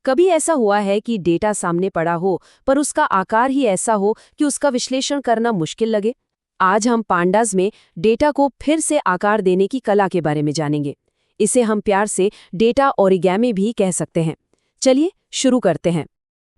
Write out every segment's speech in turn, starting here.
कभी ऐसा हुआ है कि डेटा सामने पड़ा हो पर उसका आकार ही ऐसा हो कि उसका विश्लेषण करना मुश्किल लगे? आज हम पांडास में डेटा को फिर से आकार देने की कला के बारे में जानेंगे। इसे हम प्यार से डेटा ओरिगैमी भी कह सकते हैं। चलिए शुरू करते हैं।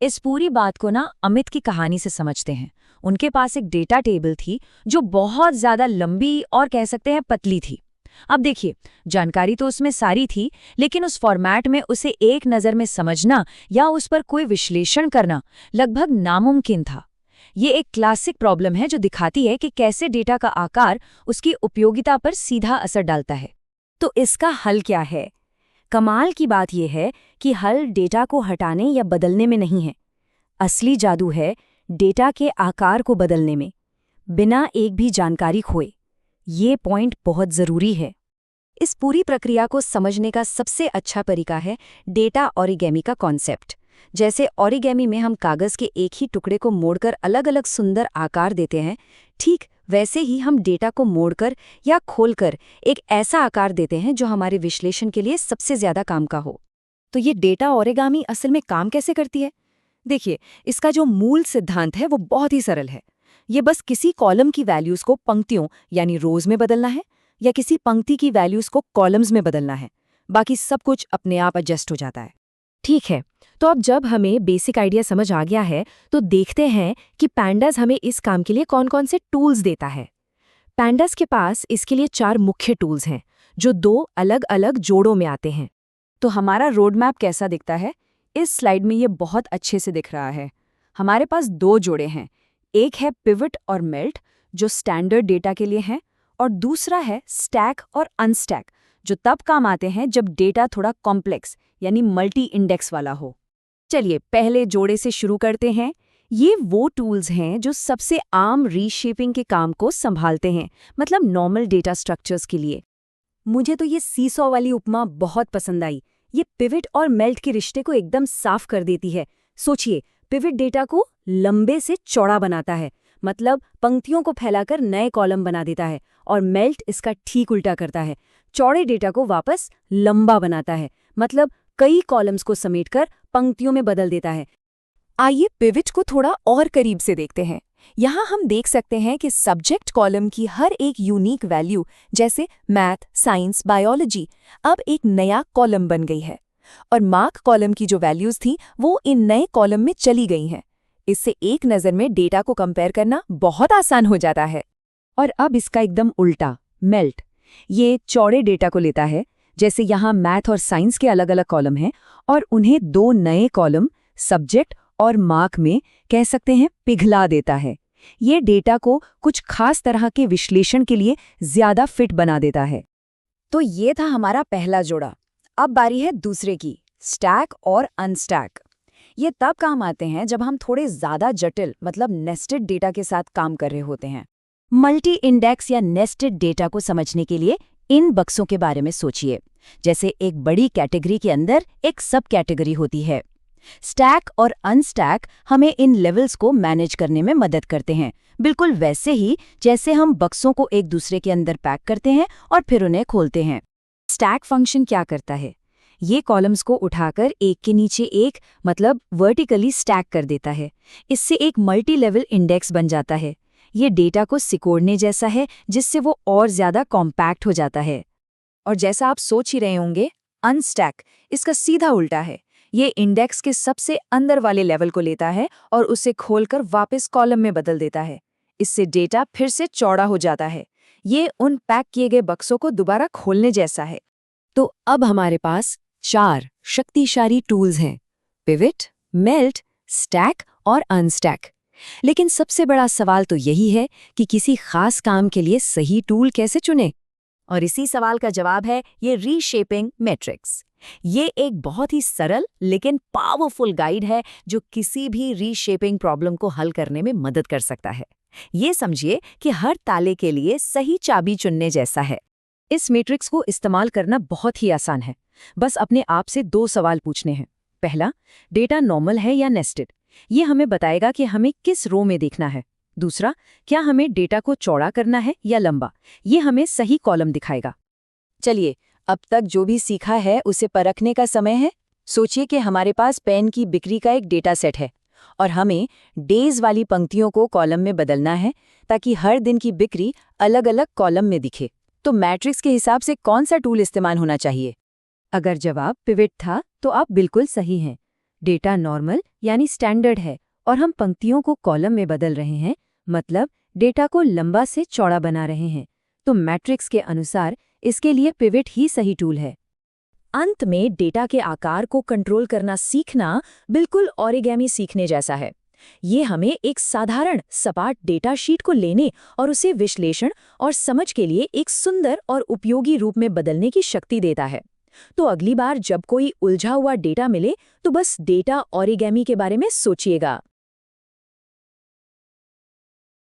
इस पूरी बात को ना अमित की कहानी से समझते हैं। उनके पास एक डेटा टेबल थी जो बहुत ज्यादा लंबी और कह सकते हैं पतली थी। अब देखिए, जानकारी तो उसमें सारी थी, लेकिन उस फॉर्मेट में उसे एक नज़र में समझना या उस पर कोई विश्लेषण करना लगभग नामुमकिन था। ये एक क्लासिक प्रॉब्लम है जो दिखाती है कि कैसे डेटा का आकार उसकी उपयोगिता पर सीधा असर डालता है। तो इसका हल क्या है? कमाल की बात यह है कि हल डेटा को हटाने या बदलने में नहीं है। असली जादू है डेटा के आकार को बदलने में, बिना एक भी जानकारी खोए। ये पॉइंट बहुत ज़रूरी है। इस पूरी प्रक्रिया को समझने का सबसे अच्छा तरीका है डेटा ओरिगैमी का कॉन्सेप्ट। जैसे ओरिगैमी में हम कागज़ के एक ही टुकड़े को मोड़कर अलग अलग सुंदर आकार देते हैं, ठीक वैसे ही हम डेटा को मोड़कर या खोलकर एक ऐसा आकार देते हैं जो हमारे विश्लेषण के लिए सबसे ज़्यादा काम का हो। तो ये डेटा ओरिगामी असल में काम कैसे करती है? देखिए, इसका जो मूल सिद्धांत है वो बहुत ही सरल है। ये बस किसी कॉलम की वैल्यूज़ को पंक्तियों यानी रोज़ में बदलना है या किसी पंक्ति की वैल्यूज़ को कॉलम्स में बदलना है। बाकी सब कुछ अपने आप एडजस्ट हो जाता है। ठीक है, तो अब जब हमें बेसिक आइडिया समझ आ गया है तो देखते हैं कि पैंडास हमें इस काम के लिए कौन-कौन से टूल्स देता है। पैंडास के पास इसके लिए 4 मुख्य टूल्स हैं जो 2 अलग-अलग जोड़ों में आते हैं। तो हमारा रोड मैप कैसा दिखता है? इस स्लाइड में ये बहुत अच्छे से दिख रहा है। हमारे पास 2 जोड़े हैं। एक है पिवट और मेल्ट जो स्टैंडर्ड डेटा के लिए हैं, और दूसरा है स्टैक और अनस्टैक जो तब काम आते हैं जब डेटा थोड़ा कॉम्प्लेक्स यानी मल्टी इंडेक्स वाला हो। चलिए पहले जोड़े से शुरू करते हैं। ये वो टूल्स हैं जो सबसे आम रीशेपिंग के काम को संभालते हैं, मतलब नॉर्मल डेटा स्ट्रक्चर्स के लिए। मुझे तो ये सीसॉ वाली उपमा बहुत पसंद आई। ये पिवट और मेल्ट के रिश्ते को एकदम साफ कर देती है। सोचिए, पिवट डेटा को लंबे से चौड़ा बनाता है, मतलब पंक्तियों को फैलाकर नए कॉलम बना देता है, और मेल्ट इसका ठीक उल्टा करता है, चौड़े डेटा को वापस लंबा बनाता है, मतलब कई कॉलम्स को समेटकर पंक्तियों में बदल देता है। आइए पिवट को थोड़ा और करीब से देखते हैं। यहाँ हम देख सकते हैं कि सब्जेक्ट कॉलम की हर एक यूनिक वैल्यू, जैसे मैथ, साइंस, बायोलॉजी, अब एक नया कॉलम बन गई है, और मार्क कॉलम की जो वैल्यूज थी वो इन नए कॉलम में चली गई हैं। इससे एक नज़र में डेटा को कंपेयर करना बहुत आसान हो जाता है। और अब इसका एकदम उल्टा, मेल्ट, ये चौड़े डेटा को लेता है, जैसे यहाँ मैथ और साइंस के अलग अलग कॉलम हैं, और उन्हें 2 नए कॉलम सब्जेक्ट और मार्क में कह सकते हैं पिघला देता है। ये डेटा को कुछ खास तरह के विश्लेषण के लिए ज्यादा फिट बना देता है। तो ये था हमारा पहला जोड़ा। अब बारी है दूसरे की, स्टैक और अनस्टैक। ये तब काम आते हैं जब हम थोड़े ज्यादा जटिल, मतलब नेस्टेड डेटा के साथ काम कर रहे होते हैं। मल्टी इंडेक्स या नेस्टेड डेटा को समझने के लिए इन बक्सों के बारे में सोचिए। जैसे एक बड़ी कैटेगरी के अंदर एक सब कैटेगरी होती है। स्टैक और अनस्टैक हमें इन लेवल्स को मैनेज करने में मदद करते हैं, बिल्कुल वैसे ही जैसे हम बक्सों को एक दूसरे के अंदर पैक करते हैं और फिर उन्हें खोलते हैं। स्टैक फंक्शन क्या करता है? ये कॉलम्स को उठाकर एक के नीचे एक, मतलब वर्टिकली स्टैक कर देता है। इससे एक मल्टी लेवल इंडेक्स बन जाता है। ये डेटा को सिकोड़ने जैसा है, जिससे वो और ज्यादा कॉम्पैक्ट हो जाता है। और जैसा आप सोच ही रहे होंगे, अनस्टैक इसका सीधा उल्टा है। ये इंडेक्स के सबसे अंदर वाले लेवल को लेता है और उसे खोलकर वापस कॉलम में बदल देता है। इससे डेटा फिर से चौड़ा हो जाता है। ये उन पैक किए गए बक्सों को दोबारा खोलने जैसा है। तो अब हमारे पास 4 शक्तिशाली टूल्स हैं, पिवट, मेल्ट, स्टैक और अनस्टैक। लेकिन सबसे बड़ा सवाल तो यही है कि किसी खास काम के लिए सही टूल कैसे चुनें? और इसी सवाल का जवाब है ये रीशेपिंग मैट्रिक्स। ये एक बहुत ही सरल लेकिन पावरफुल गाइड है जो किसी भी रीशेपिंग प्रॉब्लम को हल करने में मदद कर सकता है। ये समझिए कि हर ताले के लिए सही चाबी चुनने जैसा है। इस मैट्रिक्स को इस्तेमाल करना बहुत ही आसान है। बस अपने आप से 2 सवाल पूछने हैं। पहला, डेटा नॉर्मल है या नेस्टेड? ये हमें बताएगा कि हमें किस रो में देखना है। दूसरा, क्या हमें डेटा को चौड़ा करना है या लंबा? ये हमें सही कॉलम दिखाएगा। चलिए, अब तक जो भी सीखा है उसे परखने का समय है। सोचिए कि हमारे पास पेन की बिक्री का एक डेटा सेट है और हमें डेज वाली पंक्तियों को कॉलम में बदलना है ताकि हर दिन की बिक्री अलग अलग कॉलम में दिखे। तो मैट्रिक्स के हिसाब से कौन सा टूल इस्तेमाल होना चाहिए? अगर जवाब पिवट था तो आप बिल्कुल सही हैं। डेटा नॉर्मल यानी स्टैंडर्ड है और हम पंक्तियों को कॉलम में बदल रहे हैं, मतलब डेटा को लंबा से चौड़ा बना रहे हैं। तो मैट्रिक्स के अनुसार इसके लिए पिवट ही सही टूल है। अंत में डेटा के आकार को कंट्रोल करना सीखना बिल्कुल ओरिगेमी सीखने जैसा है। ये हमें एक साधारण सपाट डेटा शीट को लेने और उसे विश्लेषण और समझ के लिए एक सुंदर और उपयोगी रूप में बदलने की शक्ति देता है। तो अगली बार जब कोई उलझा हुआ डेटा मिले तो बस डेटा ओरिगेमी के बारे में सोचिएगा।